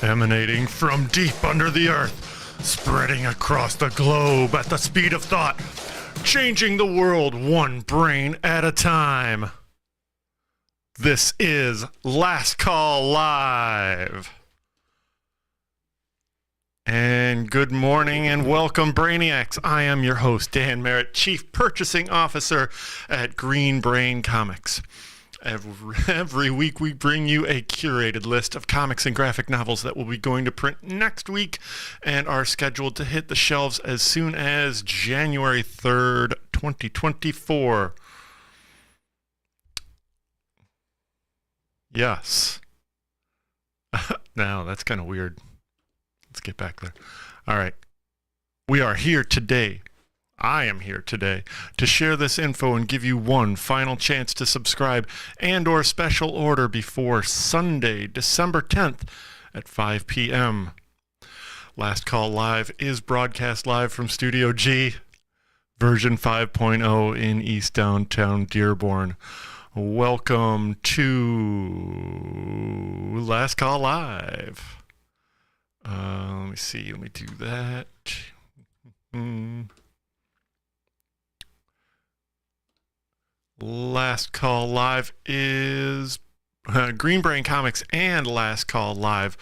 emanating from deep under the earth, spreading across the globe at the speed of thought, changing the world one brain at a time. This is Last Call Live. And good morning and welcome, Brainiacs. I am your host, Dan Merritt, Chief Purchasing Officer at Green Brain Comics. Every week we bring you a curated list of comics and graphic novels that we'll be going to print next week and are scheduled to hit the shelves as soon as January 3rd, 2024. Yes. Now, that's kind of weird. Let's get back there. All right. We are here today. I am here today to share this info and give you one final chance to subscribe and or special order before Sunday, December 10th at 5 p.m. Last Call Live is broadcast live from Studio G, version 5.0 in East Downtown Dearborn. Welcome to Last Call Live. Let me see. Let me do that. Last Call Live is Green Brain Comics, and Last Call Live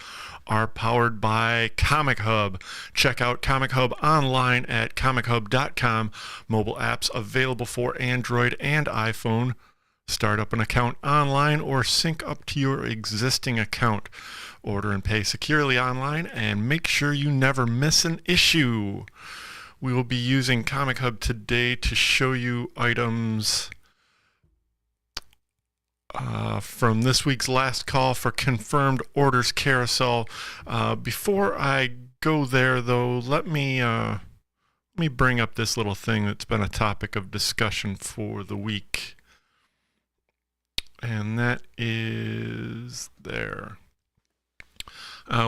are powered by Comichub. Check out Comichub online at comichub.com. Mobile apps available for Android and iPhone. Start up an account online or sync up to your existing account. Order and pay securely online and make sure you never miss an issue. We will be using Comichub today to show you items from this week's last call for confirmed orders carousel. Before I go there, though, let me bring up this little thing that's been a topic of discussion for the week, and that is there.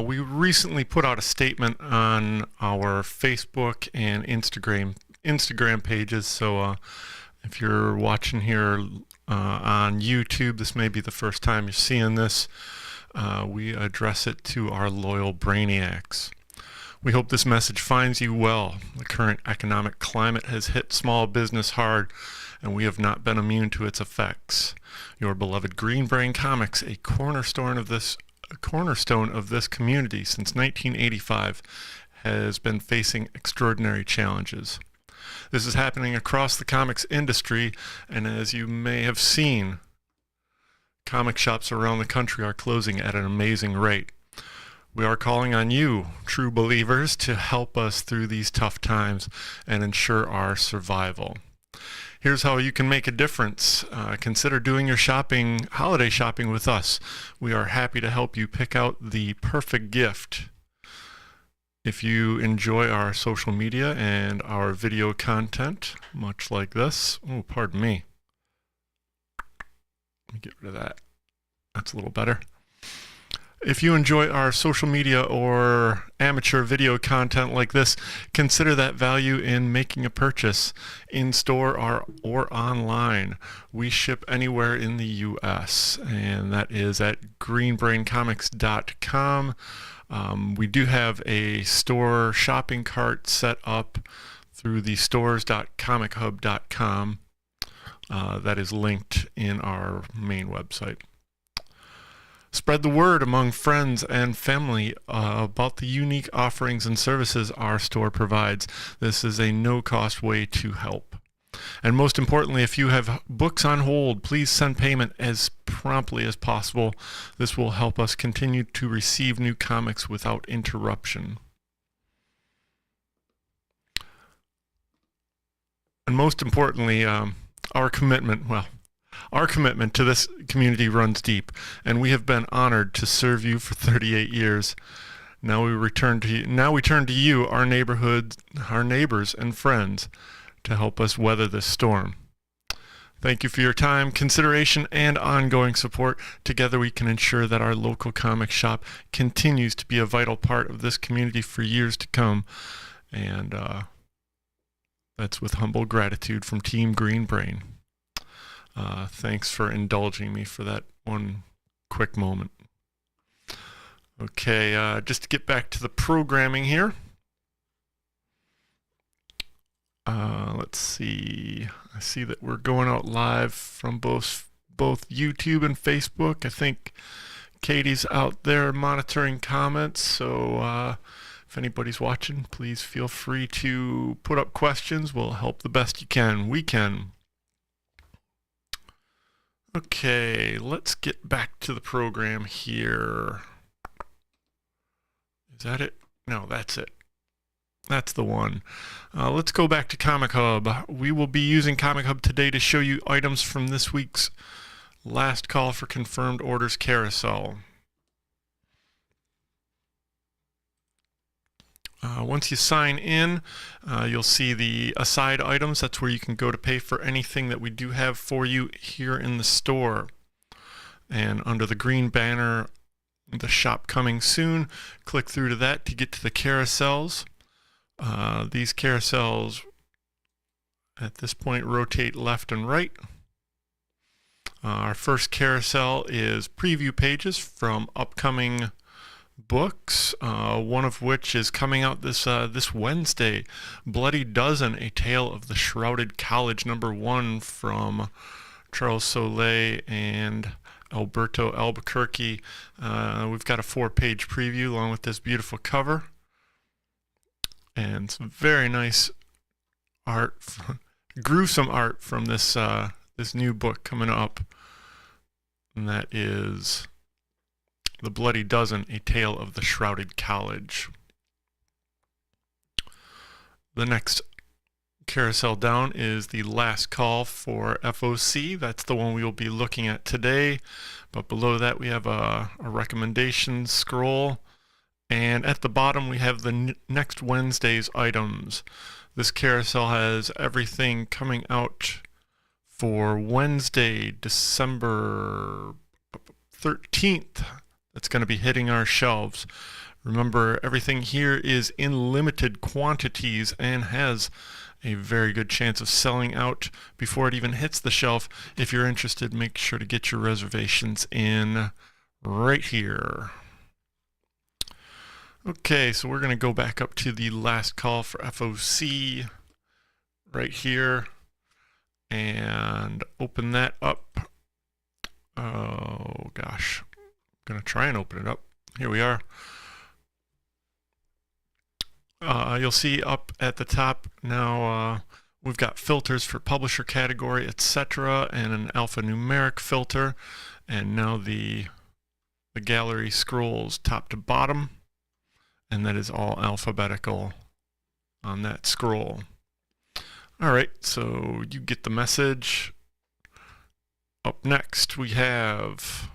We recently put out a statement on our Facebook and Instagram pages, so if you're watching here on YouTube, this may be the first time you're seeing this. We address it to our loyal Brainiacs. We hope this message finds you well. The current economic climate has hit small business hard, and we have not been immune to its effects. Your beloved Green Brain Comics, a cornerstone of this community since 1985, has been facing extraordinary challenges. This is happening across the comics industry, and as you may have seen, comic shops around the country are closing at an amazing rate. We are calling on you, true believers, to help us through these tough times and ensure our survival. Here's how you can make a difference. Consider doing your holiday shopping with us. We are happy to help you pick out the perfect gift. If you enjoy our social media and our video content, much like this, oh, pardon me. Let me get rid of that. That's a little better. If you enjoy our social media or amateur video content like this, consider that value in making a purchase in store or online. We ship anywhere in the U.S., and that is at greenbraincomics.com. We do have a store shopping cart set up through the stores.comichub.com. That is linked in our main website. Spread the word among friends and family about the unique offerings and services our store provides. This is a no-cost way to help. And most importantly, if you have books on hold, please send payment as promptly as possible. This will help us continue to receive new comics without interruption. And most importantly, our commitment to this community runs deep, and we have been honored to serve you for 38 years. Now we turn to you, our neighborhoods, our neighbors and friends, to help us weather this storm. Thank you for your time, consideration, and ongoing support. Together we can ensure that our local comic shop continues to be a vital part of this community for years to come. And that's with humble gratitude from Team Green Brain. Thanks for indulging me for that one quick moment. Okay, just to get back to the programming here. Let's see. I see that we're going out live from both YouTube and Facebook. I think Katie's out there monitoring comments, so if anybody's watching, please feel free to put up questions. We'll help the best you can. We can. Okay, let's get back to the program here. Is that it? No, that's it. That's the one. Let's go back to Comichub. We will be using Comichub today to show you items from this week's last call for confirmed orders carousel. Once you sign in, you'll see the aside items. That's where you can go to pay for anything that we do have for you here in the store. And under the green banner, the shop coming soon, click through to that to get to the carousels. These carousels at this point rotate left and right. Our first carousel is preview pages from upcoming books, one of which is coming out this Wednesday, Bloody Dozen, A Tale of the Shrouded College, #1 from Charles Soule and Alberto Albuquerque. We've got a 4-page preview along with this beautiful cover and some very nice art, gruesome art from this this new book coming up, and that is The Bloody Dozen, A Tale of the Shrouded College. The next carousel down is the last call for FOC. That's the one we will be looking at today. But below that we have a recommendation scroll. And at the bottom we have the next Wednesday's items. This carousel has everything coming out for Wednesday, December 13th. That's going to be hitting our shelves. Remember, everything here is in limited quantities and has a very good chance of selling out before it even hits the shelf. If you're interested, make sure to get your reservations in right here. Okay, so we're going to go back up to the last call for FOC right here and open that up. Oh gosh, I'm going to try and open it up. Here we are. You'll see up at the top now we've got filters for publisher category, etc., and an alphanumeric filter, and now the gallery scrolls top to bottom, and that is all alphabetical on that scroll. All right, so you get the message. Up next we have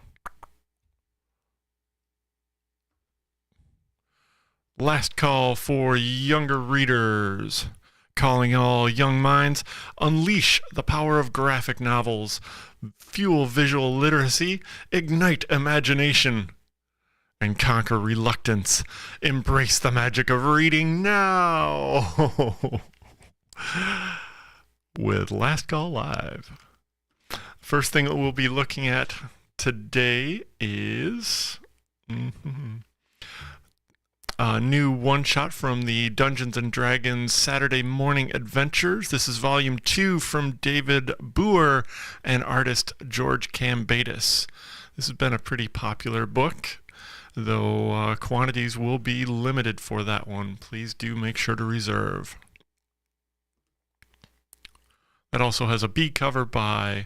last call for younger readers. Calling all young minds, unleash the power of graphic novels, fuel visual literacy, ignite imagination, and conquer reluctance. Embrace the magic of reading now with Last Call Live. First thing that we'll be looking at today is a new one-shot from the Dungeons & Dragons Saturday Morning Adventures. This is Volume 2 from David Boer and artist George Cambatis. This has been a pretty popular book, though quantities will be limited for that one. Please do make sure to reserve. It also has a B cover by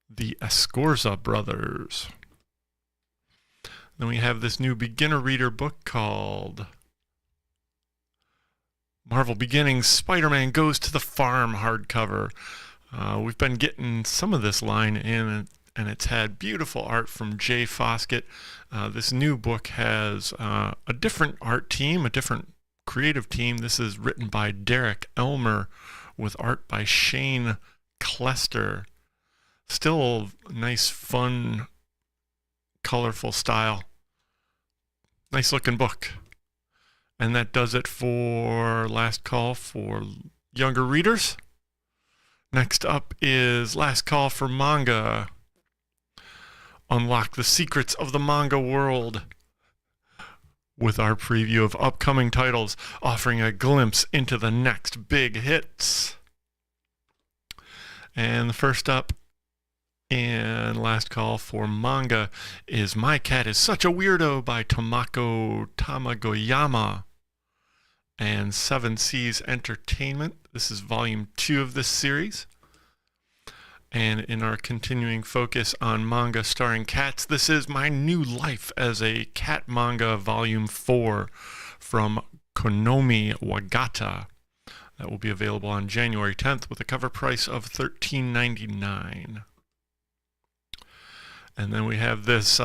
the Escorza brothers. Then we have this new beginner reader book called Marvel Beginnings, Spider-Man Goes to the Farm hardcover. We've been getting some of this line in, and it's had beautiful art from Jay Foskett. This new book has a different art team, a different creative team. This is written by Derek Elmer with art by Shane Klester. Still a nice, fun, colorful style. Nice looking book. And that does it for Last Call for younger readers. Next up is Last Call for manga. Unlock the secrets of the manga world. with our preview of upcoming titles, offering a glimpse into the next big hits. And the first up and last call for manga is My Cat is Such a Weirdo by Tomoko Tamagoyama and Seven Seas Entertainment. This is volume 2 of this series. And in our continuing focus on manga starring cats, this is My New Life as a Cat Manga volume 4 from Konomi Wagata. That will be available on January 10th with a cover price of $13.99. And then we have this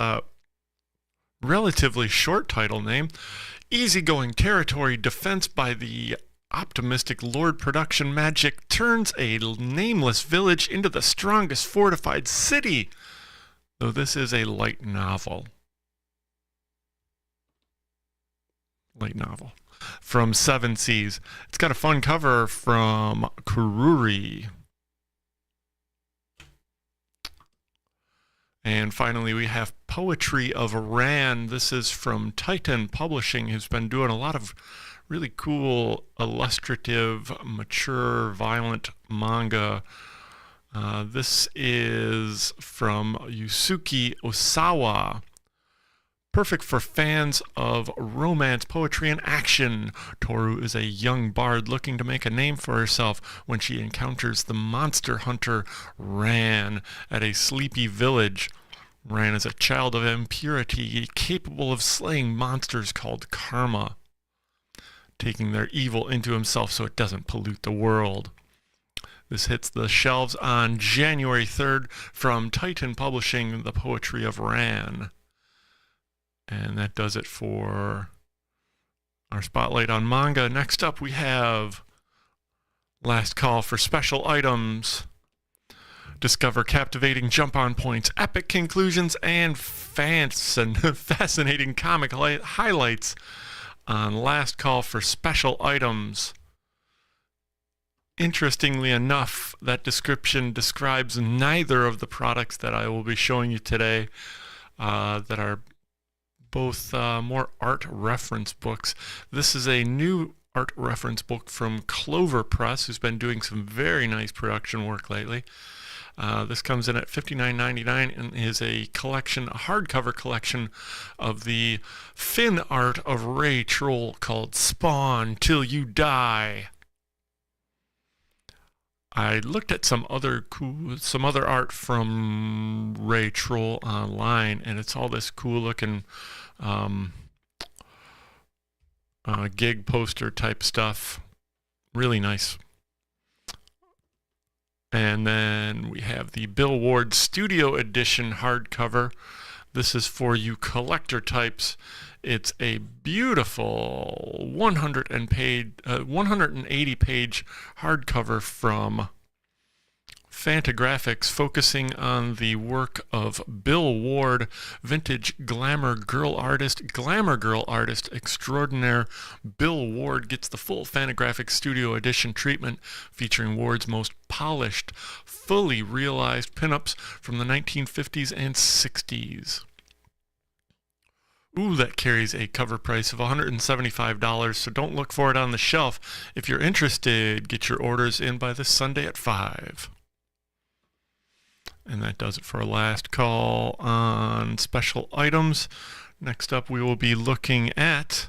relatively short title name, Easygoing Territory Defense by the Optimistic Lord Production Magic turns a nameless village into the strongest fortified city. Though this is a light novel. From Seven Seas. It's got a fun cover from Kururi. And finally, we have Poetry of Ran. This is from Titan Publishing, who's been doing a lot of really cool, illustrative, mature, violent manga. This is from Yusuke Osawa. Perfect for fans of romance, poetry, and action. Toru is a young bard looking to make a name for herself when she encounters the monster hunter Ran at a sleepy village. Ran is a child of impurity, capable of slaying monsters called karma, taking their evil into himself so it doesn't pollute the world. This hits the shelves on January 3rd from Titan Publishing, The Poetry of Ran. And that does it for our spotlight on manga. Next up we have Last Call for Special Items. Discover captivating jump-on points, epic conclusions, and fascinating comic highlights on Last Call for Special Items. Interestingly enough, that description describes neither of the products that I will be showing you today that are both more art reference books. This is a new art reference book from Clover Press, who's been doing some very nice production work lately. This comes in at $59.99 and is a collection, a hardcover collection of the Finn art of Ray Troll called Spawn Till You Die. I looked at some other art from Ray Troll online, and it's all this cool looking gig poster type stuff. Really nice. And then we have the Bill Ward Studio Edition hardcover. This is for you collector types. It's a beautiful 180-page hardcover from Fantagraphics, focusing on the work of Bill Ward, vintage glamour girl artist extraordinaire. Bill Ward gets the full Fantagraphics Studio Edition treatment, featuring Ward's most polished, fully realized pinups from the 1950s and 60s. Ooh, that carries a cover price of $175, so don't look for it on the shelf. If you're interested, get your orders in by this Sunday at 5. And that does it for our last call on special items. Next up, we will be looking at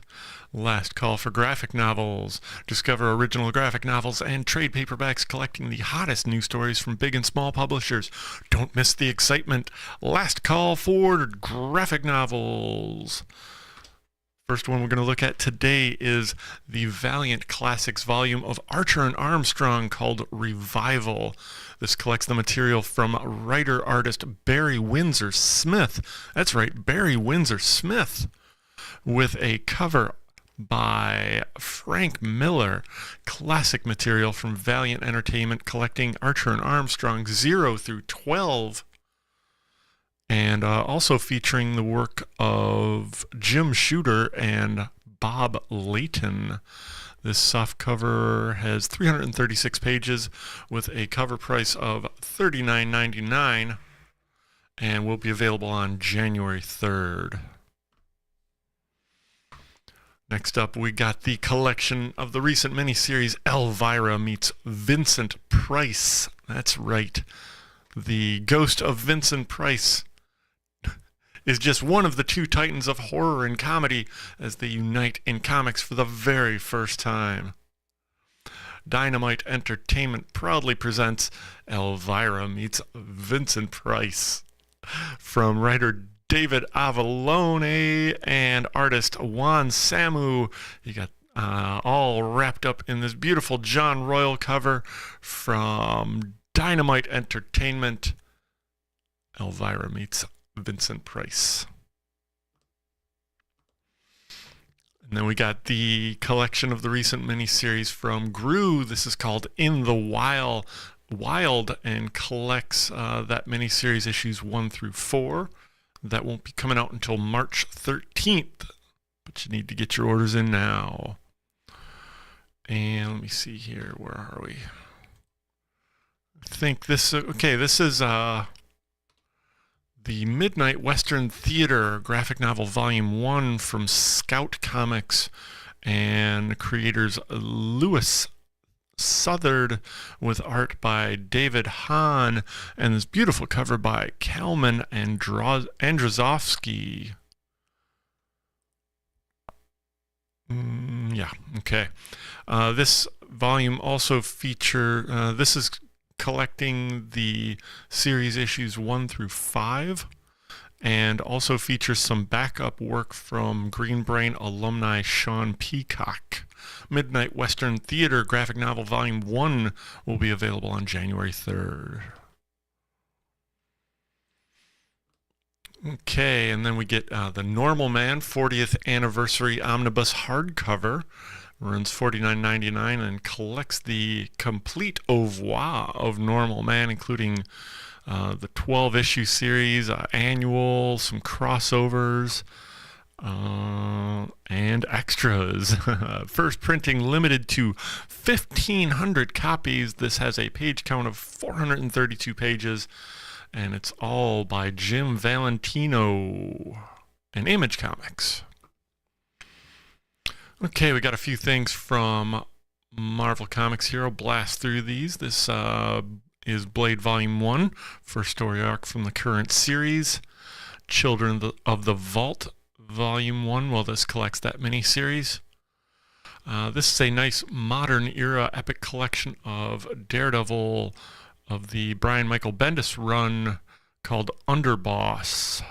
Last Call for Graphic Novels. Discover original graphic novels and trade paperbacks collecting the hottest news stories from big and small publishers. Don't miss the excitement. Last Call for Graphic Novels. First one we're going to look at today is the Valiant Classics volume of Archer and Armstrong called Revival. This collects the material from writer-artist Barry Windsor Smith. That's right, Barry Windsor Smith, with a cover by Frank Miller. Classic material from Valiant Entertainment collecting Archer and Armstrong 0 through 12. And also featuring the work of Jim Shooter and Bob Layton. This softcover has 336 pages with a cover price of $39.99 and will be available on January 3rd. Next up, we got the collection of the recent miniseries Elvira Meets Vincent Price. That's right. The ghost of Vincent Price is just one of the two titans of horror and comedy as they unite in comics for the very first time. Dynamite Entertainment proudly presents Elvira Meets Vincent Price from writer David Avallone and artist Juan Samu. You got all wrapped up in this beautiful John Royal cover from Dynamite Entertainment. Elvira Meets Vincent Price. And then we got the collection of the recent miniseries from Gru. This is called In the Wild and collects that miniseries issues 1 through 4. That won't be coming out until March 13th, but you need to get your orders in now. And let me see here, where are we? I think this, okay, this is the Midnight Western Theater graphic novel volume 1 from Scout Comics and creators Louis Southard with art by David Hahn and this beautiful cover by Kalman Andrzejowski. Yeah, okay. This volume also this is collecting the series issues 1 through 5 and also features some backup work from Green Brain alumni Sean Peacock. Midnight Western Theater graphic novel volume 1 will be available on January 3rd. Okay, and then we get The Normal Man 40th Anniversary Omnibus hardcover. Runs $49.99 and collects the complete oeuvre of Normal Man, including the 12-issue series, annual, some crossovers, and extras. First printing limited to 1,500 copies. This has a page count of 432 pages, and it's all by Jim Valentino and Image Comics. Okay, we got a few things from Marvel Comics here. I'll blast through these. This is Blade Volume 1, first story arc from the current series. Children of the Vault Volume 1, well, this collects that mini-series. This is a nice modern-era epic collection of Daredevil of the Brian Michael Bendis run called Underboss.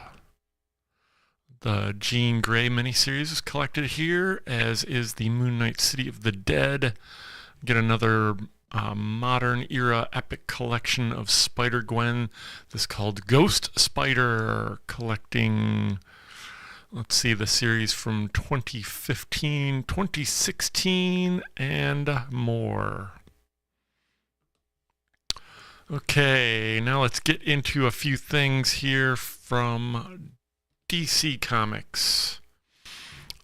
The Jean Grey miniseries is collected here, as is the Moon Knight City of the Dead. Get another modern-era epic collection of Spider-Gwen. This is called Ghost Spider, collecting, let's see, the series from 2015, 2016, and more. Okay, now let's get into a few things here from DC Comics.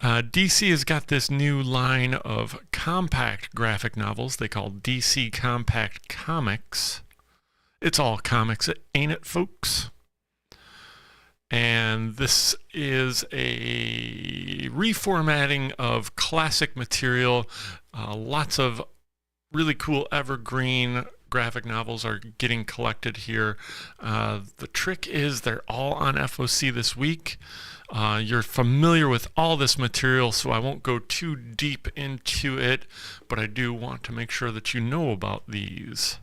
DC has got this new line of compact graphic novels they call DC Compact Comics. It's all comics, ain't it, folks? And this is a reformatting of classic material. Lots of really cool evergreen graphic novels are getting collected here. The trick is they're all on FOC this week. You're familiar with all this material, so I won't go too deep into it, but I do want to make sure that you know about these.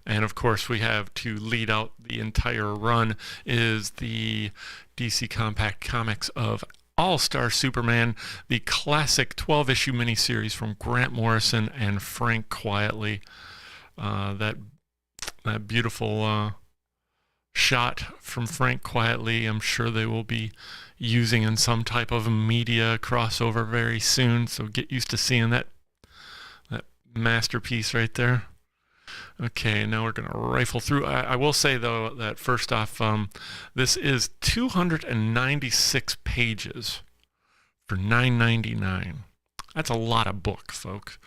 And of course, we have to lead out the entire run is the DC Compact Comics of All-Star Superman, the classic 12-issue miniseries from Grant Morrison and Frank Quietly. That beautiful shot from Frank Quietly, I'm sure they will be using in some type of media crossover very soon, so get used to seeing that masterpiece right there. Okay, now we're going to rifle through. I will say, though, that first off, this is 296 pages for $9.99. That's a lot of book, folks.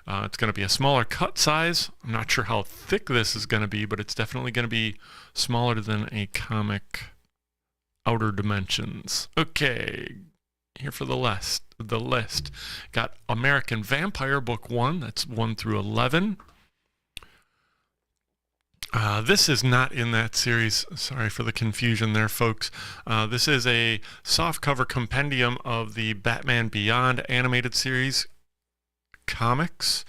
It's going to be a smaller cut size. I'm not sure how thick this is going to be, but it's definitely going to be smaller than a comic Outer Dimensions. Okay, here for the list. Got American Vampire Book 1, that's 1 through 11. This is not in that series. Sorry for the confusion there, folks. This is a softcover compendium of the Batman Beyond animated series comics,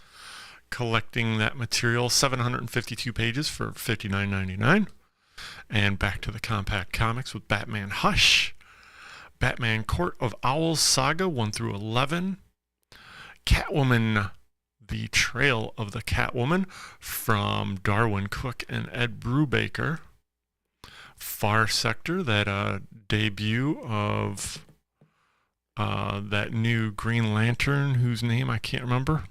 collecting that material, 752 pages for $59.99. And back to the compact comics with Batman Hush, Batman Court of Owls Saga 1 through 11, Catwoman, The Trail of the Catwoman from Darwin Cook and Ed Brubaker, Far Sector, that debut of that new Green Lantern whose name I can't remember.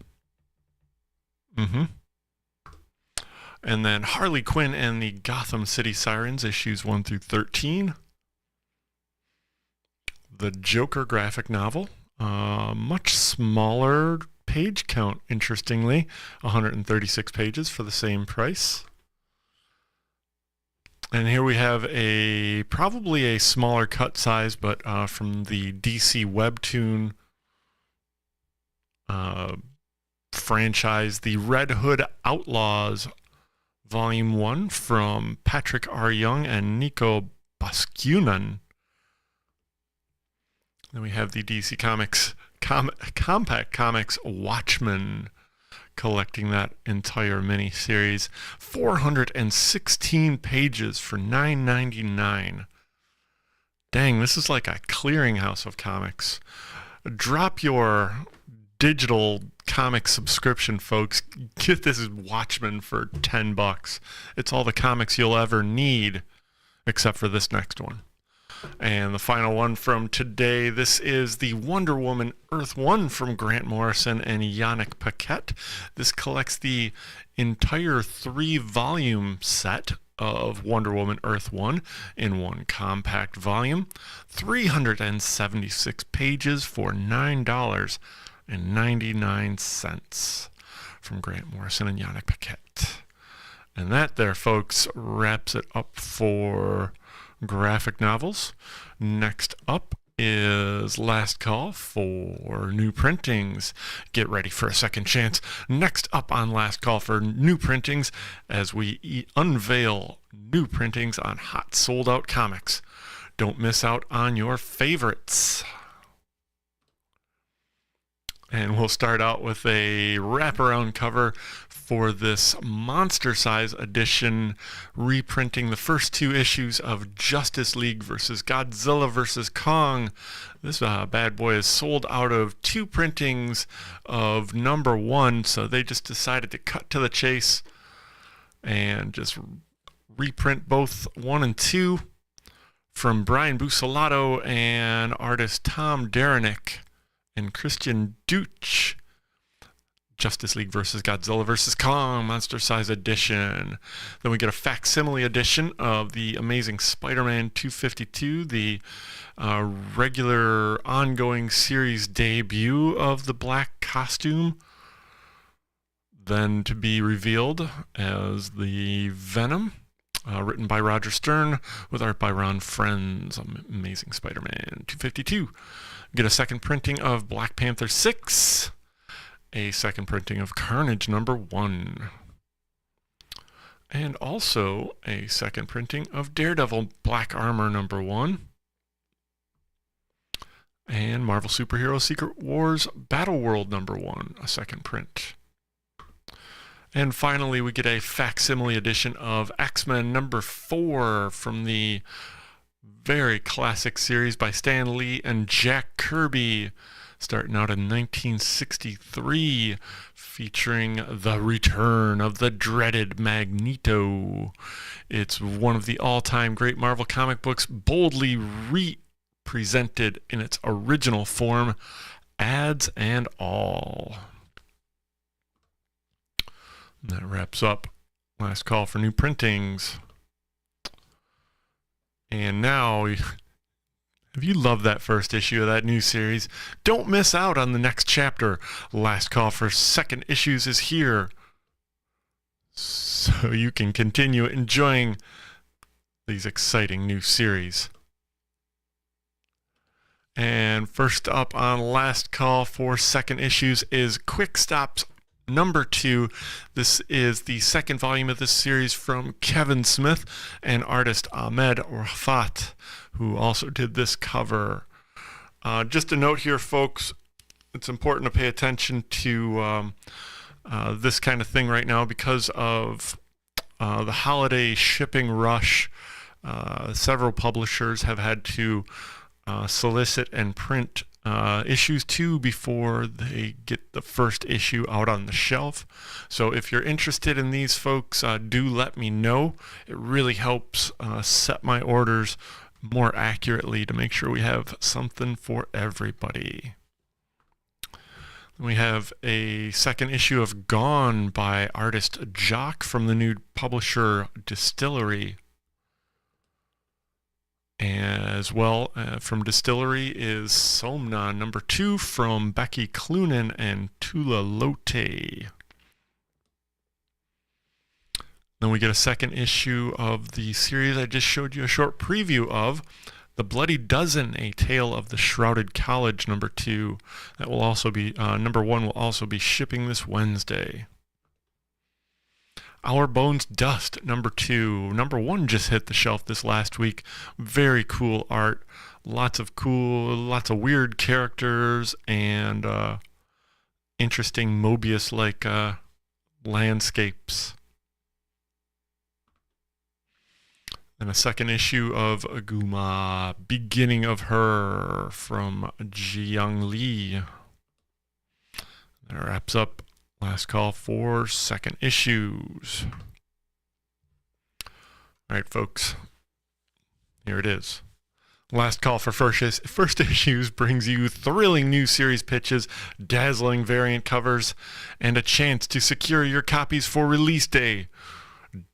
And then Harley Quinn and the Gotham City Sirens, issues 1 through 13. The Joker graphic novel, much smaller page count, interestingly, 136 pages for the same price. And here we have probably a smaller cut size, but from the DC Webtoon franchise, the Red Hood Outlaws Volume 1 from Patrick R. Young and Nico Baskunin. Then we have the DC Comics Compact Comics Watchmen, collecting that entire mini-series. 416 pages for $9.99. Dang, this is like a clearinghouse of comics. Drop your digital comic subscription, folks. Get this Watchmen for $10. It's all the comics you'll ever need, except for this next one. And the final one from today, this is the Wonder Woman Earth 1 from Grant Morrison and Yannick Paquette. This collects the entire 3-volume set of Wonder Woman Earth 1 in one compact volume. 376 pages for $9.99 from Grant Morrison and Yannick Paquette. And that there, folks, wraps it up for graphic novels. Next up is Last Call for new printings. Get ready for a second chance. Next up on Last Call for new printings, as we unveil new printings on hot sold out comics. Don't miss out on your favorites. And we'll start out with a wraparound cover for this monster size edition, reprinting the first 2 issues of Justice League vs. Godzilla vs. Kong. This bad boy is sold out of 2 printings of number 1, so they just decided to cut to the chase and just reprint both 1 and 2 from Brian Buccellato and artist Tom Derenick and Christian Deutsch. Justice League vs. Godzilla vs. Kong, Monster Size Edition. Then we get a facsimile edition of the Amazing Spider-Man 252, the regular ongoing series debut of the black costume. Then to be revealed as the Venom, written by Roger Stern with art by Ron Frenz. Amazing Spider-Man 252. Get a second printing of Black Panther 6. A second printing of Carnage number 1. And also a second printing of Daredevil Black Armor number 1. And Marvel Superhero Secret Wars Battle World number 1, a second print. And finally, we get a facsimile edition of X-Men number 4 from the very classic series by Stan Lee and Jack Kirby, starting out in 1963, featuring the return of the dreaded Magneto. It's one of the all-time great Marvel comic books, boldly represented in its original form, ads and all. And that wraps up Last Call for new printings. And now, if you love that first issue of that new series, don't miss out on the next chapter. Last Call for second issues is here, so you can continue enjoying these exciting new series. And first up on Last Call for second issues is Quick Stops number 2. This is the second volume of this series from Kevin Smith and artist Ahmed Rafat, who also did this cover. Just a note here, folks, it's important to pay attention to this kind of thing right now because of the holiday shipping rush. Several publishers have had to solicit and print issues 2 before they get the first issue out on the shelf. So if you're interested in these, folks, do let me know. It really helps set my orders more accurately to make sure we have something for everybody. We have a second issue of Gone by artist Jock from the new publisher Distillery. As well, from Distillery is Somna number 2 from Becky Clunan and Tula Lote. Then we get a second issue of the series I just showed you a short preview of, The Bloody Dozen, A Tale of the Shrouded College number 2. That will also be, number 1 will also be shipping this Wednesday. Our Bones Dust, number 2. Number 1 just hit the shelf this last week. Very cool art. Lots of weird characters and interesting Mobius-like landscapes. And a second issue of Aguma, Beginning of Her from Jiyoung Lee. That wraps up Last Call for second issues. All right, folks. Here it is. Last Call for first issues brings you thrilling new series pitches, dazzling variant covers, and a chance to secure your copies for release day.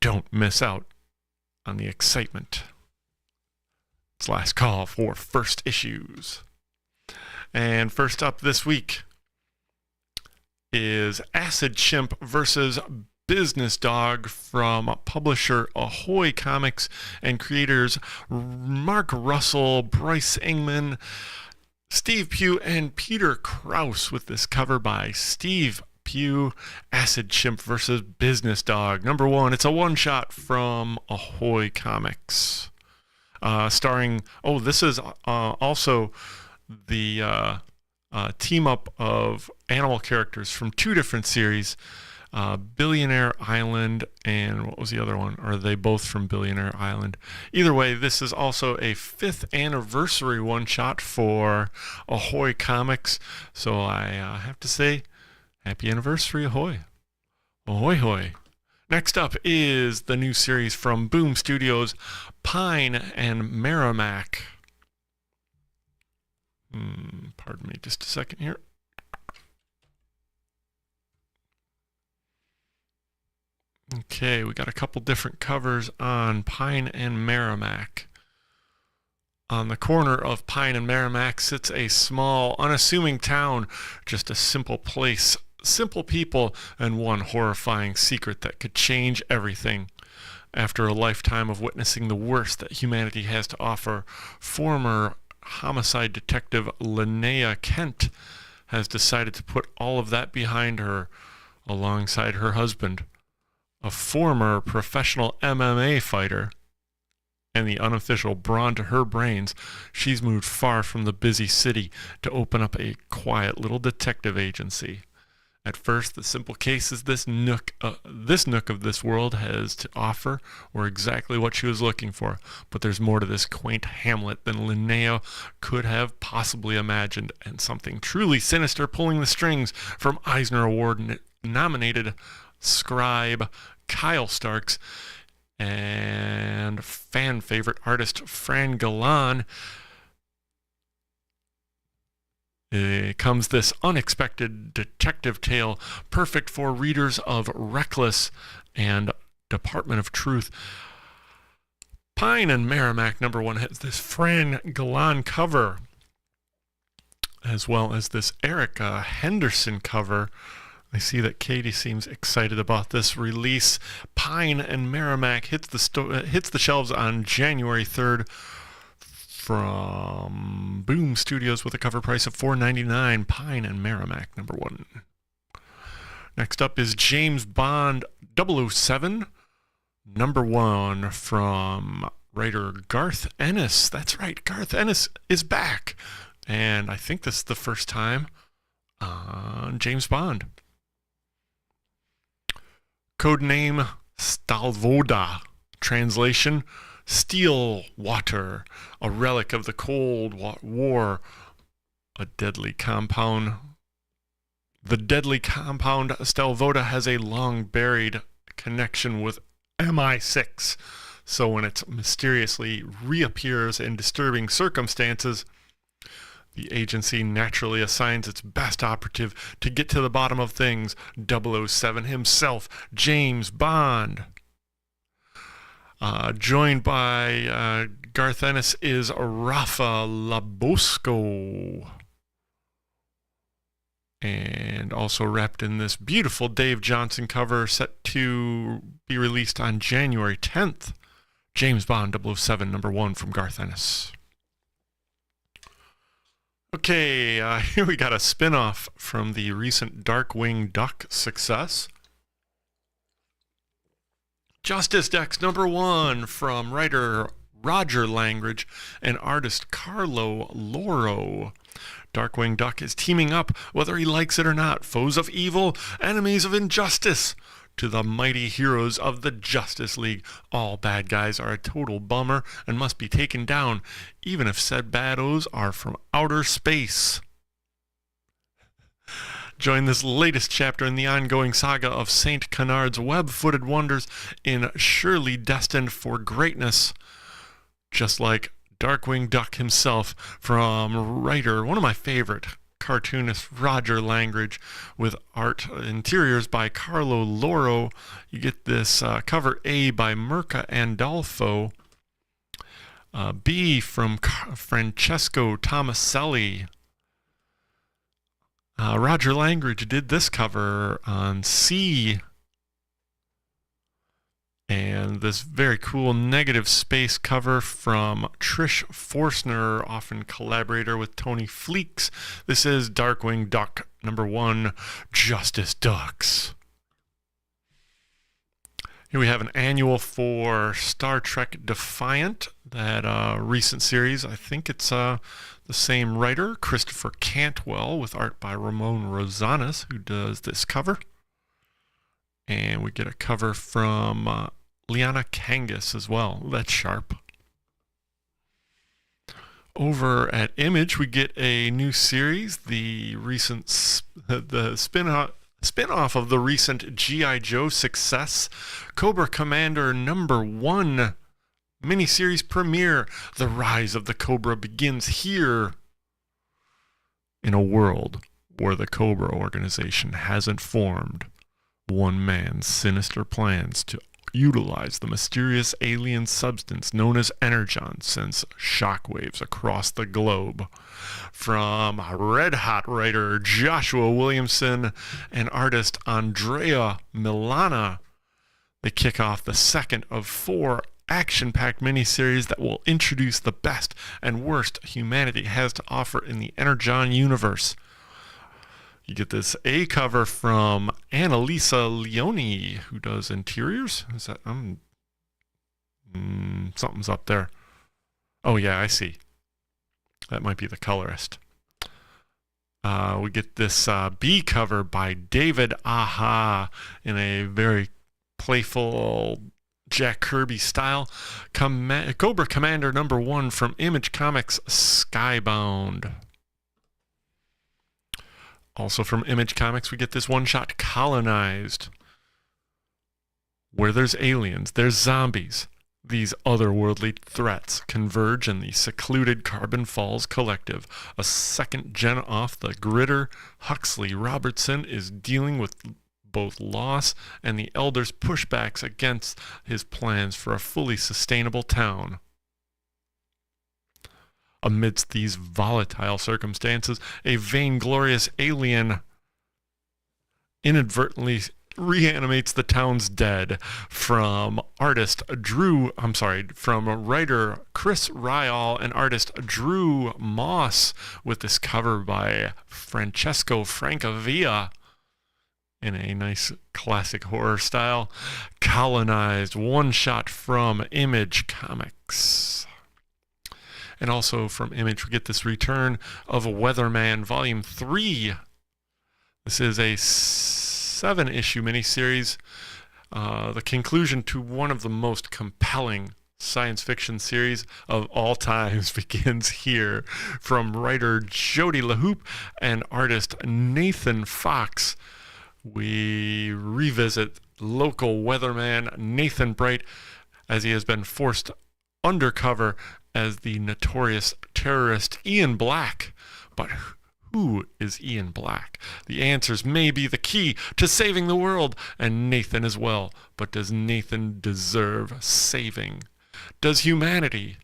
Don't miss out on the excitement. It's Last Call for first issues. And first up this week is Acid Chimp versus Business Dog from publisher Ahoy Comics and creators Mark Russell, Bryce Ingman, Steve Pugh, and Peter Krause, with this cover by Steve Pugh. Acid Chimp versus Business Dog. Number 1, it's a one-shot from Ahoy Comics. Starring, this is also the team up of animal characters from 2 different series, Billionaire Island, and what was the other one? Or are they both from Billionaire Island? Either way, this is also a 5th anniversary one-shot for Ahoy Comics. So I have to say, happy anniversary, Ahoy. Ahoy, hoy. Next up is the new series from Boom Studios, Pine and Merrimack. Pardon me just a second here. Okay, we got a couple different covers on Pine and Merrimack. On the corner of Pine and Merrimack sits a small, unassuming town, just a simple place, simple people, and one horrifying secret that could change everything. After a lifetime of witnessing the worst that humanity has to offer, former homicide detective Linnea Kent has decided to put all of that behind her, alongside her husband, a former professional MMA fighter, and the unofficial brawn to her brains. She's moved far from the busy city to open up a quiet little detective agency. At first, the simple cases this nook of this world has to offer were exactly what she was looking for, but there's more to this quaint hamlet than Linnea could have possibly imagined, and something truly sinister pulling the strings from Eisner Award-nominated scribe Kyle Starks and fan favorite artist Fran Galan. Comes this unexpected detective tale, perfect for readers of Reckless and Department of Truth. Pine and Merrimack number 1 has this Fran Galan cover, as well as this Erica Henderson cover. I see that Katie seems excited about this release. Pine and Merrimack hits the shelves on January 3rd. from Boom Studios with a cover price of $4.99, Pine and Merrimack, number 1. Next up is James Bond 007, number 1, from writer Garth Ennis. That's right, Garth Ennis is back. And I think this is the first time on James Bond. Codename Stalvoda. Translation: Steel Water, a relic of the Cold War, a deadly compound. The deadly compound Stalvoda has a long buried connection with MI6. So when it mysteriously reappears in disturbing circumstances, the agency naturally assigns its best operative to get to the bottom of things, 007 himself, James Bond. Joined by Garth Ennis is Rafa Labosco. And also wrapped in this beautiful Dave Johnson cover, set to be released on January 10th. James Bond 007, number 1, from Garth Ennis. Okay, here we got a spin-off from the recent Darkwing Duck success. Justice Decks number 1 from writer Roger Langridge and artist Carlo Loro. Darkwing Duck is teaming up, whether he likes it or not, foes of evil, enemies of injustice, to the mighty heroes of the Justice League. All bad guys are a total bummer and must be taken down, even if said baddos are from outer space. Join this latest chapter in the ongoing saga of Saint Canard's web-footed wonders in Surely Destined for Greatness. Just like Darkwing Duck himself, from writer, one of my favorite cartoonist, Roger Langridge, with art interiors by Carlo Loro. You get this cover A by Mirka Andolfo, B from Francesco Tomaselli. Roger Langridge did this cover on C. And this very cool negative space cover from Trish Forstner, often collaborator with Tony Fleeks. This is Darkwing Duck number 1, Justice Ducks. Here we have an annual for Star Trek Defiant, that recent series. I think it's the same writer, Christopher Cantwell, with art by Ramon Rosanas, who does this cover. And we get a cover from Liana Kangas as well. That's sharp. Over at Image, we get a new series, the spin-off of the recent G.I. Joe success, Cobra Commander number 1 miniseries premiere. The rise of the Cobra begins here. In a world where the Cobra organization hasn't formed, one man's sinister plans to utilize the mysterious alien substance known as Energon sends shockwaves across the globe. From Red Hot writer Joshua Williamson and artist Andrea Milana, they kick off the second of 4 action-packed miniseries that will introduce the best and worst humanity has to offer in the Energon universe. You get this A cover from Annalisa Leone, who does interiors. Is that something's up there? Oh yeah, I see. That might be the colorist. We get this B cover by David Aha in a very playful Jack Kirby style. Cobra Commander number 1 from Image Comics, Skybound. Also from Image Comics, we get this one-shot Colonized. Where there's aliens, there's zombies. These otherworldly threats converge in the secluded Carbon Falls Collective. A second gen off the gritter, Huxley Robertson is dealing with both loss and the Elders' pushbacks against his plans for a fully sustainable town. Amidst these volatile circumstances, a vainglorious alien inadvertently reanimates the town's dead, from writer Chris Ryall and artist Drew Moss, with this cover by Francesco Francavilla in a nice classic horror style. Colonized, one shot from Image Comics. And also from Image, we get this return of Weatherman Volume 3. This is a 7-issue miniseries. The conclusion to one of the most compelling science fiction series of all times begins here, from writer Jody LaHoop and artist Nathan Fox. We revisit local weatherman Nathan Bright as he has been forced undercover as the notorious terrorist Ian Black. But who is Ian Black? The answers may be the key to saving the world, and Nathan as well. But does Nathan deserve saving? Does humanity?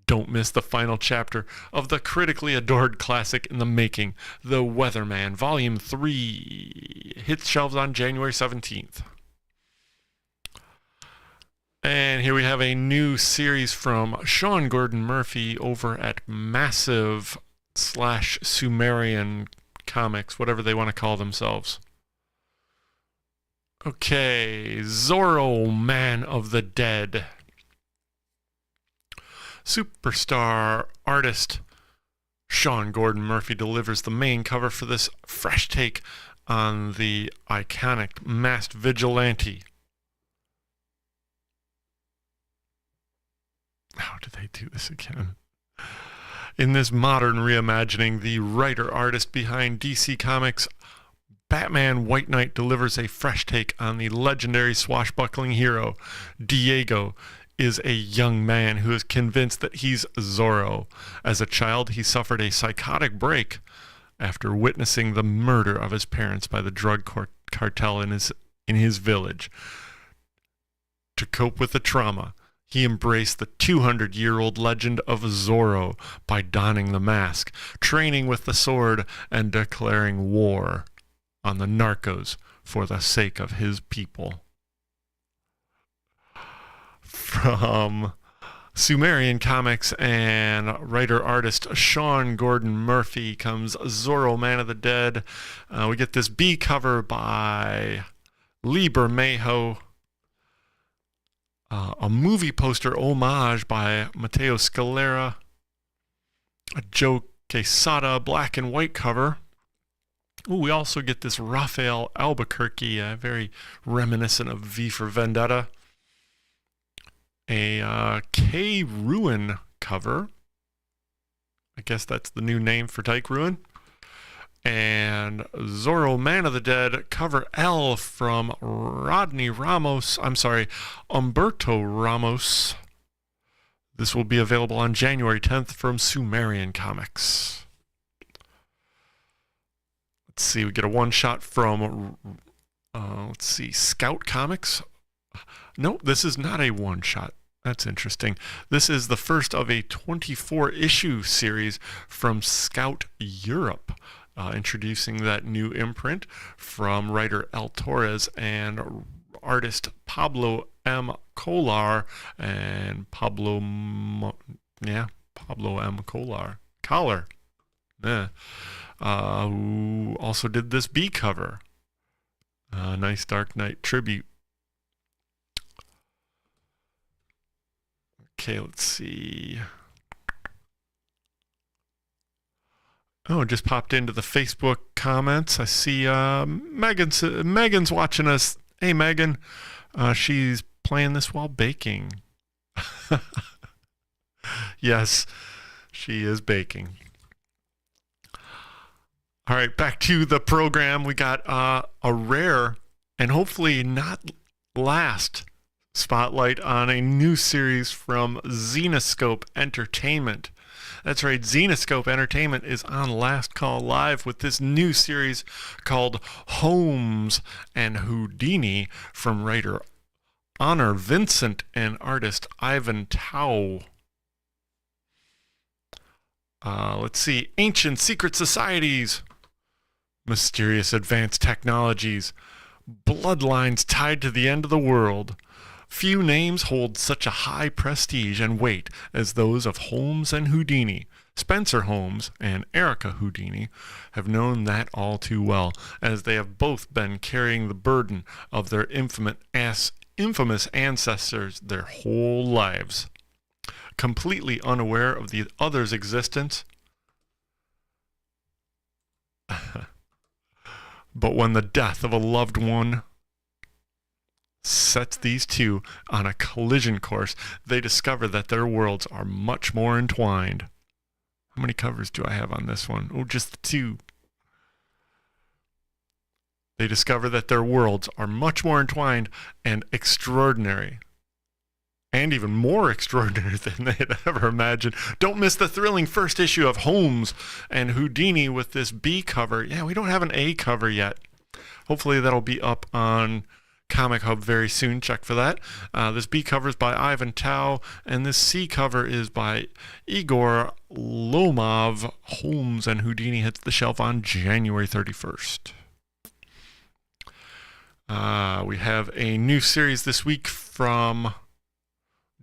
Don't miss the final chapter of the critically adored classic in the making, The Weatherman, Volume 3. Hits shelves on January 17th. And here we have a new series from Sean Gordon Murphy over at Massive/Sumerian Comics, whatever they want to call themselves. Okay, Zorro, Man of the Dead. Superstar artist Sean Gordon Murphy delivers the main cover for this fresh take on the iconic masked vigilante. How did they do this again? In this modern reimagining, the writer-artist behind DC Comics' Batman White Knight delivers a fresh take on the legendary swashbuckling hero. Diego is a young man who is convinced that he's Zorro. As a child, he suffered a psychotic break after witnessing the murder of his parents by the drug cartel in his village. To cope with the trauma, he embraced the 200-year-old legend of Zorro by donning the mask, training with the sword, and declaring war on the narcos for the sake of his people. From Sumerian Comics and writer-artist Sean Gordon Murphy comes Zorro, Man of the Dead. We get this B cover by Lee Bermejo. A movie poster homage by Matteo Scalera. A Joe Quesada black and white cover. Ooh, we also get this Raphael Albuquerque, very reminiscent of V for Vendetta. A K. Ruin cover. I guess that's the new name for Tyke Ruin. And Zorro, Man of the Dead, cover L from Umberto Ramos. This will be available on January 10th from Sumerian Comics. Let's see, we get a one-shot from, Scout Comics. Nope, this is not a one-shot. That's interesting. This is the first of a 24-issue series from Scout Europe, introducing that new imprint from writer El Torres and artist Pablo M. Collar and Pablo M. Collar, who also did this B cover. Nice Dark Knight tribute. Okay, let's see. Oh, just popped into the Facebook comments. I see Megan's watching us. Hey, Megan. She's playing this while baking. Yes, she is baking. All right, back to the program. We got a rare and hopefully not last spotlight on a new series from Zenescope Entertainment. That's right, Zenescope Entertainment is on Last Call Live with this new series called Holmes and Houdini from writer Honor Vincent and artist Ivan Tao. Let's see, ancient secret societies, mysterious advanced technologies, bloodlines tied to the end of the world. Few names hold such a high prestige and weight as those of Holmes and Houdini. Spencer Holmes and Erica Houdini have known that all too well, as they have both been carrying the burden of their infamous ancestors their whole lives. Completely unaware of the other's existence, but when the death of a loved one sets these two on a collision course, they discover that their worlds are much more entwined. How many covers do I have on this one? Oh, just the 2. They discover that their worlds are much more entwined and extraordinary. And even more extraordinary than they had ever imagined. Don't miss the thrilling first issue of Holmes and Houdini with this B cover. Yeah, we don't have an A cover yet. Hopefully that'll be up on Comichub very soon. Check for that. This B cover is by Ivan Tao, and this C cover is by Igor Lomov. Holmes and Houdini hits the shelf on January 31st. We have a new series this week from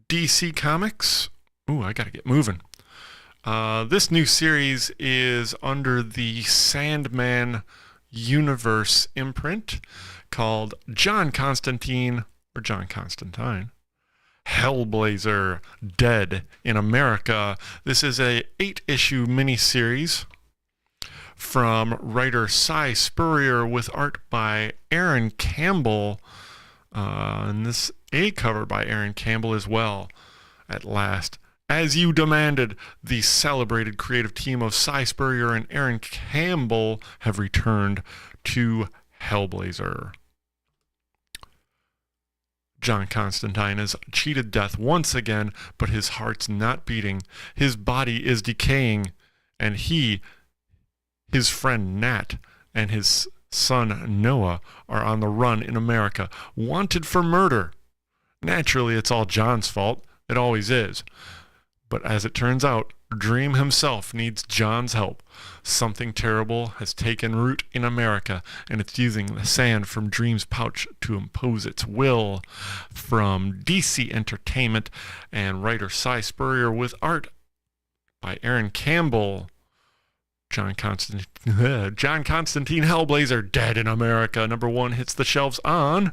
DC Comics. Ooh, I gotta get moving. This new series is under the Sandman Universe imprint called John Constantine, Hellblazer, Dead in America. This is a 8-issue miniseries from writer Cy Spurrier with art by Aaron Campbell. And this A cover by Aaron Campbell as well. At last, as you demanded, the celebrated creative team of Cy Spurrier and Aaron Campbell have returned to Hellblazer. John Constantine has cheated death once again, but his heart's not beating. His body is decaying, and he, his friend Nat, and his son Noah are on the run in America, wanted for murder. Naturally, it's all John's fault. It always is. But as it turns out, Dream himself needs John's help. Something terrible has taken root in America, and it's using the sand from Dream's pouch to impose its will. From DC Entertainment and writer Cy Spurrier with art by Aaron Campbell. John Constantine Hellblazer, Dead in America, #1 hits the shelves on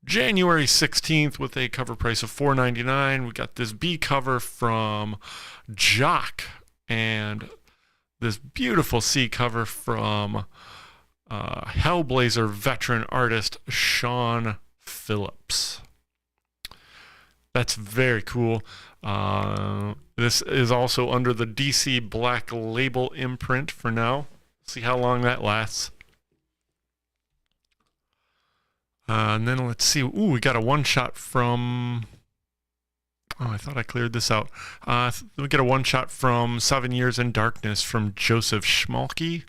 January 16th with a cover price of $4.99. We got this B cover from Jock and this beautiful C cover from Hellblazer veteran artist Sean Phillips. That's very cool. This is also under the DC Black Label imprint for now. See how long that lasts. And then let's see. Ooh, we got a one-shot from... Oh, I thought I cleared this out. We get a one-shot from 7 Years in Darkness from Joseph Schmalke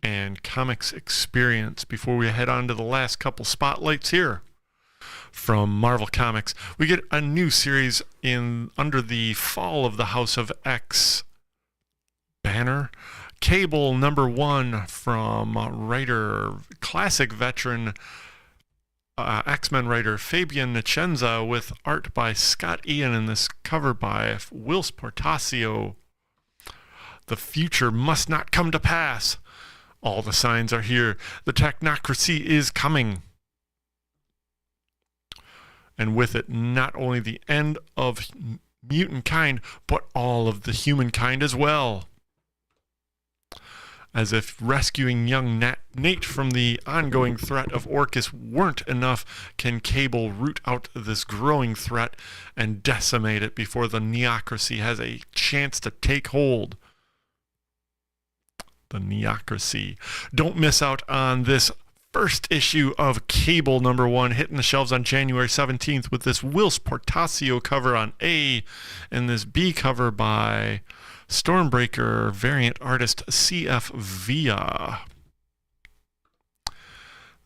and Comics Experience before we head on to the last couple spotlights here. From Marvel Comics, we get a new series under the Fall of the House of X banner. Cable #1 from classic veteran X-Men writer Fabian Nicenza with art by Scott Ian and this cover by Whilce Portacio. The future must not come to pass. All the signs are here. The technocracy is coming. And with it, not only the end of mutant kind, but all of the humankind as well. As if rescuing young Nate from the ongoing threat of Orcus weren't enough, can Cable root out this growing threat and decimate it before the neocracy has a chance to take hold. The neocracy. Don't miss out on this first issue of Cable #1 hitting the shelves on January 17th with this Whilce Portacio cover on A and this B cover by Stormbreaker variant artist CF Via.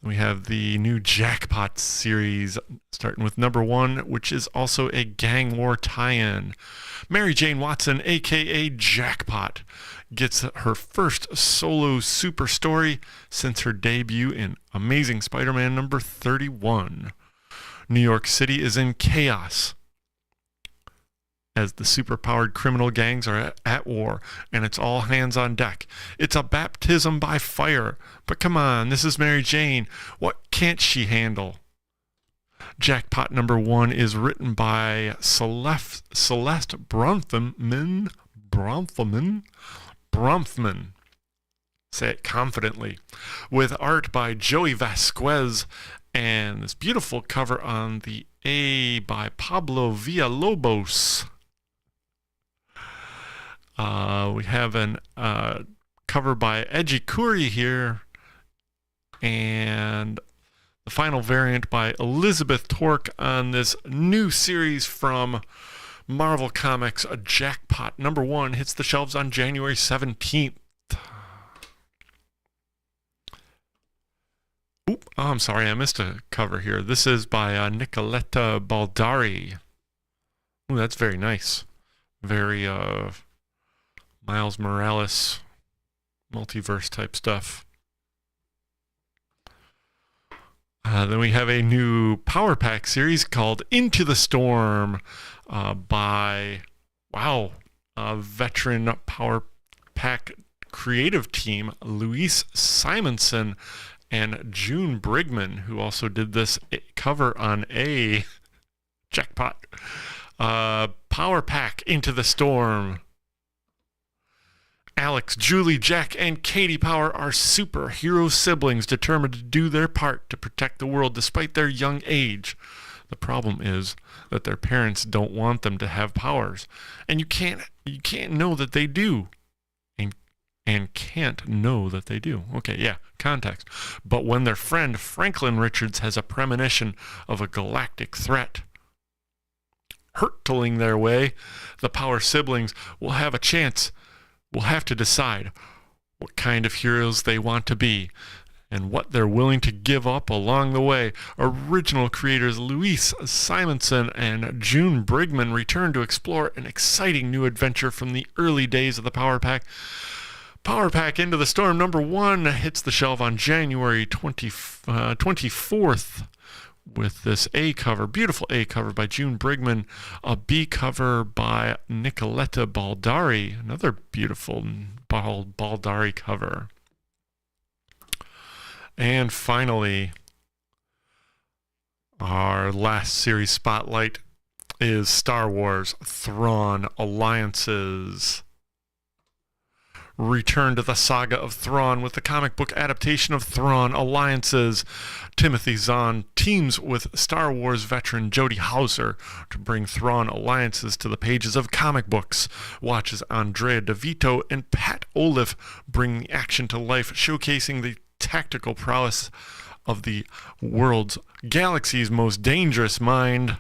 We have the new Jackpot series starting with #1, which is also a Gang War tie-in. Mary Jane Watson, aka Jackpot, gets her first solo super story since her debut in Amazing Spider-Man number 31. New York City is in chaos as the superpowered criminal gangs are at war, and it's all hands on deck. It's a baptism by fire. But come on, this is Mary Jane. What can't she handle? Jackpot number 1 is written by Celeste Bronfman. Say it confidently. With art by Joey Vasquez, and this beautiful cover on the A by Pablo Villalobos. We have an cover by Ejikuri here, and the final variant by Elizabeth Torque on this new series from Marvel Comics. Jackpot number 1 hits the shelves on January 17th. Oop, oh, I'm sorry, I missed a cover here. This is by Nicoletta Baldari. Ooh, that's very nice. Very Miles Morales multiverse type stuff. Then we have a new Power Pack series called Into the Storm by, veteran Power Pack creative team Luis Simonson and June Brigman, who also did this cover on a Jackpot. Power Pack Into the Storm. Alex, Julie, Jack, and Katie Power are superhero siblings determined to do their part to protect the world despite their young age. The problem is that their parents don't want them to have powers, and you can't know that they do. And can't know that they do. Okay, yeah, context. But when their friend Franklin Richards has a premonition of a galactic threat hurtling their way, the Power siblings will have a chance. Will have to decide what kind of heroes they want to be and what they're willing to give up along the way. Original creators Luis Simonson and June Brigman return to explore an exciting new adventure from the early days of the Power Pack. Power Pack Into the Storm number 1 hits the shelf on January 24th with this A cover, beautiful A cover by June Brigman, a B cover by Nicoletta Baldari, another beautiful Baldari cover. And finally, our last series spotlight is Star Wars Thrawn Alliances. Return to the saga of Thrawn with the comic book adaptation of Thrawn Alliances. Timothy Zahn teams with Star Wars veteran Jody Houser to bring Thrawn Alliances to the pages of comic books. Watch as Andrea DeVito and Pat Olive bring the action to life, showcasing the tactical prowess of the world's galaxy's most dangerous mind.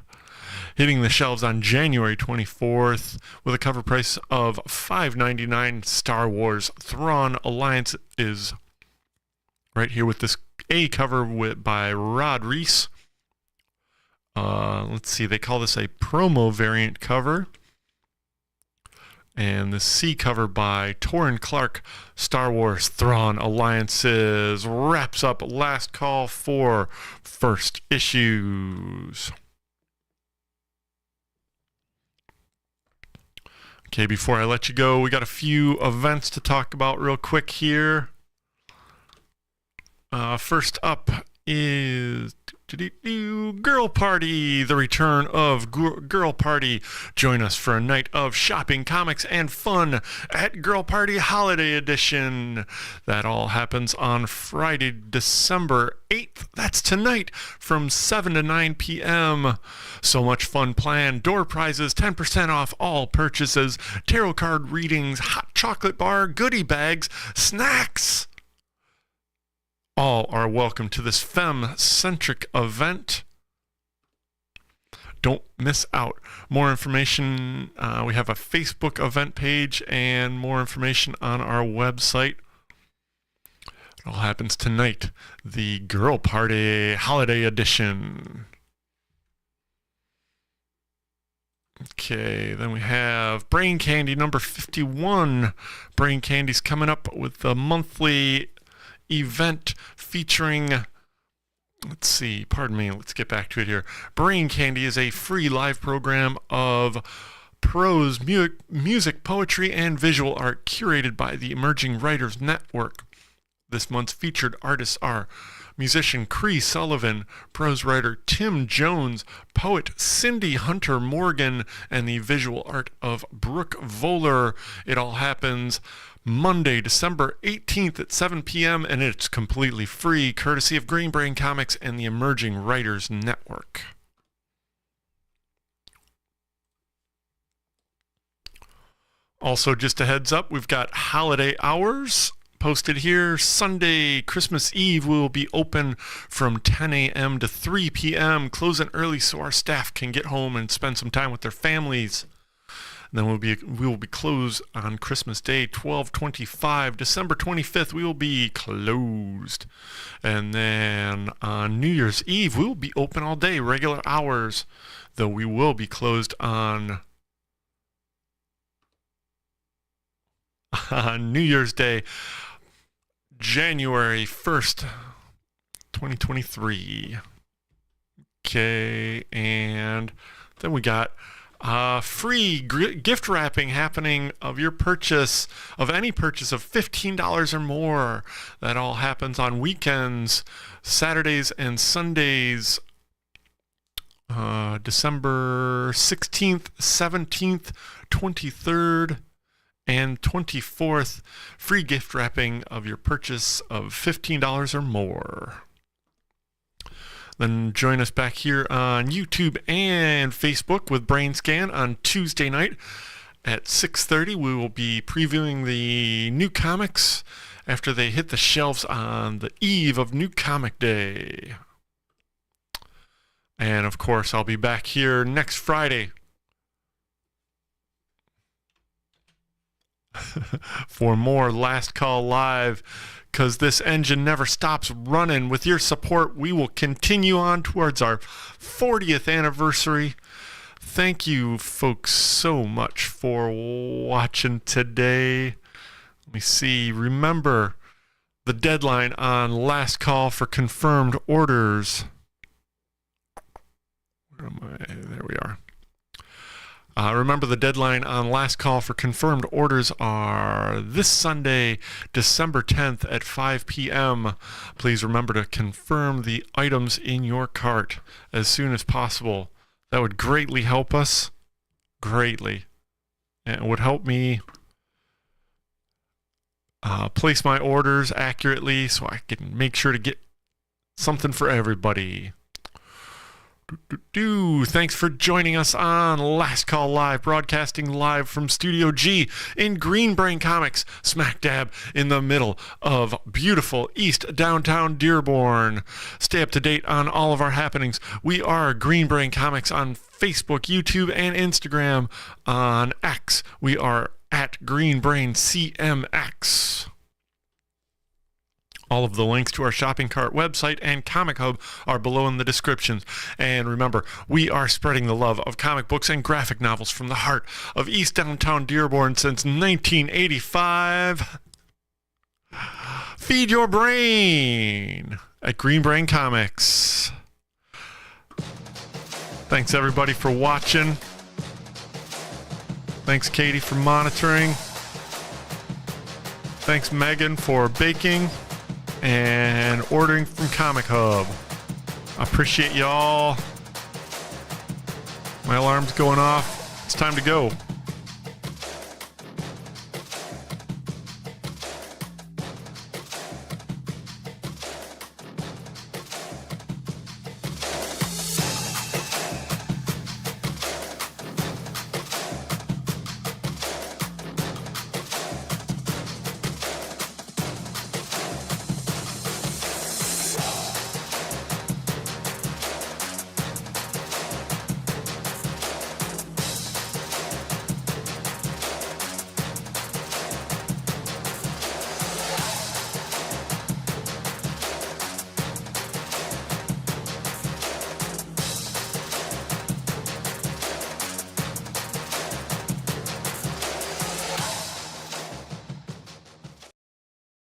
Hitting the shelves on January 24th with a cover price of $5.99. Star Wars Thrawn Alliance is right here with this A cover by Rod Reese. Let's see, they call this a promo variant cover. And the C cover by Torrin Clark. Star Wars Thrawn Alliances wraps up last call for first issues. Okay, before I let you go, we got a few events to talk about real quick here. First up is Girl Party, the return of Girl Party. Join us for a night of shopping, comics, and fun at Girl Party Holiday Edition. That all happens on Friday, December 8th. That's tonight from 7 to 9 p.m. So much fun planned. Door prizes, 10% off all purchases, tarot card readings, hot chocolate bar, goodie bags, snacks. All are welcome to this femme-centric event. Don't miss out. More information, we have a Facebook event page and more information on our website. It all happens tonight, the Girl Party Holiday Edition. Okay, then we have Brain Candy number 51. Brain Candy's coming up with a monthly event featuring, let's see, pardon me, let's get back to it here. Brain Candy is a free live program of prose, music, poetry, and visual art curated by the Emerging Writers Network. This month's featured artists are musician Cree Sullivan, prose writer Tim Jones, poet Cindy Hunter Morgan, and the visual art of Brooke Voller. It all happens Monday, December 18th at 7 p.m., and it's completely free, courtesy of Green Brain Comics and the Emerging Writers Network. Also, just a heads up, we've got holiday hours posted here. Sunday, Christmas Eve, we will be open from 10 a.m. to 3 p.m., closing early so our staff can get home and spend some time with their families. And then we will be closed on Christmas Day, 12/25. December 25th, we will be closed. And then on New Year's Eve, we will be open all day, regular hours, though we will be closed on New Year's Day, January 1st, 2023. Okay, and then we got free gift wrapping happening of your purchase, of any purchase of $15 or more. That all happens on weekends, Saturdays and Sundays, December 16th, 17th, 23rd, and 24th. Free gift wrapping of your purchase of $15 or more. Then join us back here on YouTube and Facebook with BrainScan on Tuesday night at 6:30. We will be previewing the new comics after they hit the shelves on the eve of New Comic Day. And of course, I'll be back here next Friday for more Last Call Live, because this engine never stops running. With your support, we will continue on towards our 40th anniversary. Thank you, folks, so much for watching today. Let me see. Remember the deadline on Last Call for confirmed orders. Where am I? There we are. Remember the deadline on Last Call for confirmed orders are this Sunday, December 10th at 5 p.m. Please remember to confirm the items in your cart as soon as possible. That would greatly help us. Greatly. And it would help me place my orders accurately so I can make sure to get something for everybody. Thanks for joining us on Last Call Live, broadcasting live from Studio G in Green Brain Comics, smack dab in the middle of beautiful East Downtown Dearborn. Stay up to date on all of our happenings. We are Green Brain Comics on Facebook, YouTube, and Instagram. On X, we are at Green Brain CMX. All of the links to our shopping cart website and Comichub are below in the descriptions. And remember, we are spreading the love of comic books and graphic novels from the heart of East Downtown Dearborn since 1985. Feed your brain at Green Brain Comics. Thanks, everybody, for watching. Thanks, Katie, for monitoring. Thanks, Megan, for baking and ordering from Comichub. I appreciate y'all. My alarm's going off. It's time to go.